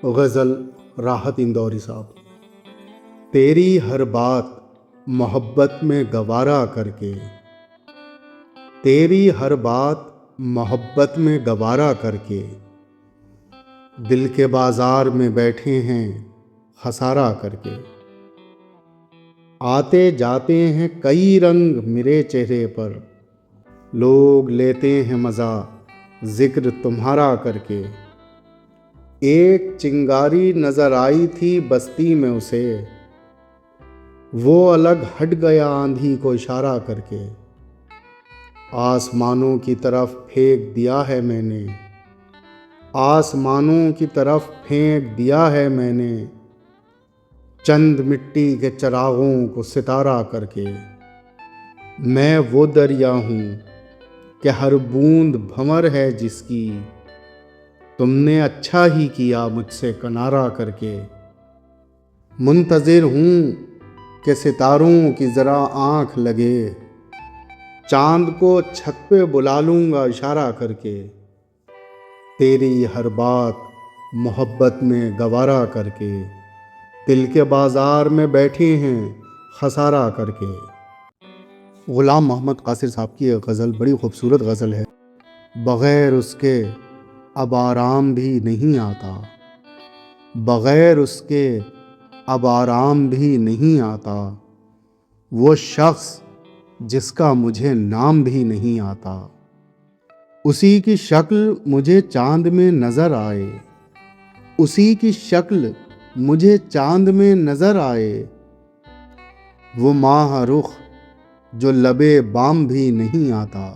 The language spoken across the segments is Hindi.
गज़ल राहत इंदौरी साहब। तेरी हर बात मोहब्बत में गवारा करके, तेरी हर बात मोहब्बत में गवारा करके, दिल के बाज़ार में बैठे हैं खसारा करके। आते जाते हैं कई रंग मेरे चेहरे पर, लोग लेते हैं मज़ा ज़िक्र तुम्हारा करके। एक चिंगारी नज़र आई थी बस्ती में उसे, वो अलग हट गया आंधी को इशारा करके। आसमानों की तरफ फेंक दिया है मैंने, आसमानों की तरफ फेंक दिया है मैंने, चंद मिट्टी के चिरागों को सितारा करके। मैं वो दरिया हूँ कि हर बूंद भंवर है जिसकी, तुमने अच्छा ही किया मुझसे किनारा करके। मुंतज़िर हूँ कि सितारों की ज़रा आँख लगे, चाँद को छत पे बुला लूँगा इशारा करके। तेरी हर बात मोहब्बत में गवारा करके, दिल के बाज़ार में बैठे हैं खसारा करके। ग़ुलाम मोहम्मद क़ासिर साहब की एक गज़ल बड़ी खूबसूरत गज़ल है। बग़ैर उसके अब आराम भी नहीं आता, बग़ैर उसके अब आराम भी नहीं आता, वो शख्स जिसका मुझे नाम भी नहीं आता। उसी की शक्ल मुझे चाँद में नज़र आए, उसी की शक्ल मुझे चाँद में नज़र आए, वो माह रुख जो लबे बाम भी नहीं आता।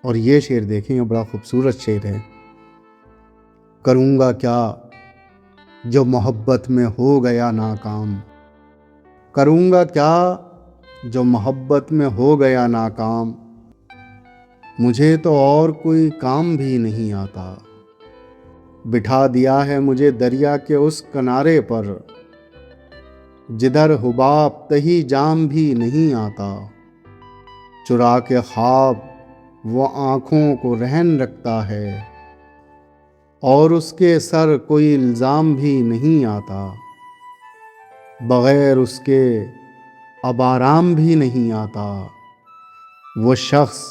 और ये शेर देखें, ये बड़ा खूबसूरत शेर है। करूँगा क्या जो मोहब्बत में हो गया नाकाम, करूँगा क्या जो मोहब्बत में हो गया नाकाम, मुझे तो और कोई काम भी नहीं आता। बिठा दिया है मुझे दरिया के उस किनारे पर, जिधर हुबाब तही जाम भी नहीं आता। चुरा के ख्वाब वो आँखों को रहन रखता है, और उसके सर कोई इल्ज़ाम भी नहीं आता। बग़ैर उसके अब आराम भी नहीं आता, वो शख्स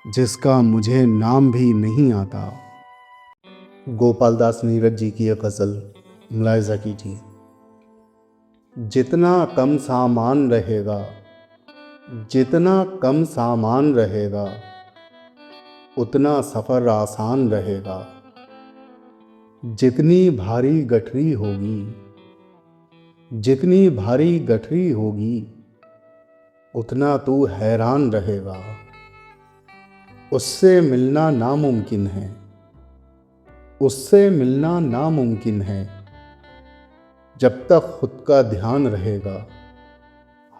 जिसका मुझे नाम भी नहीं आता। गोपाल दास नीरज जी की एक गज़ल मुलाहिज़ा कीजिए। जितना कम सामान रहेगा, जितना कम सामान रहेगा, उतना सफ़र आसान रहेगा। जितनी भारी गठरी होगी, जितनी भारी गठरी होगी, उतना तू हैरान रहेगा। उससे मिलना नामुमकिन है, उससे मिलना नामुमकिन है, जब तक खुद का ध्यान रहेगा।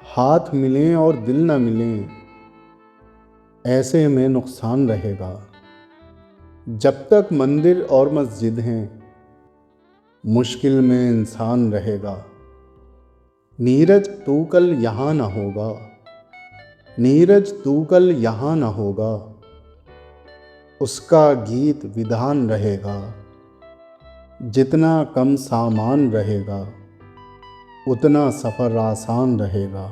हाथ मिलें और दिल न मिलें, ऐसे में नुकसान रहेगा। जब तक मंदिर और मस्जिद हैं, मुश्किल में इंसान रहेगा। नीरज तू कल यहाँ न होगा, नीरज तू कल यहाँ न होगा, उसका गीत विधान रहेगा। जितना कम सामान रहेगा, उतना सफ़र आसान रहेगा।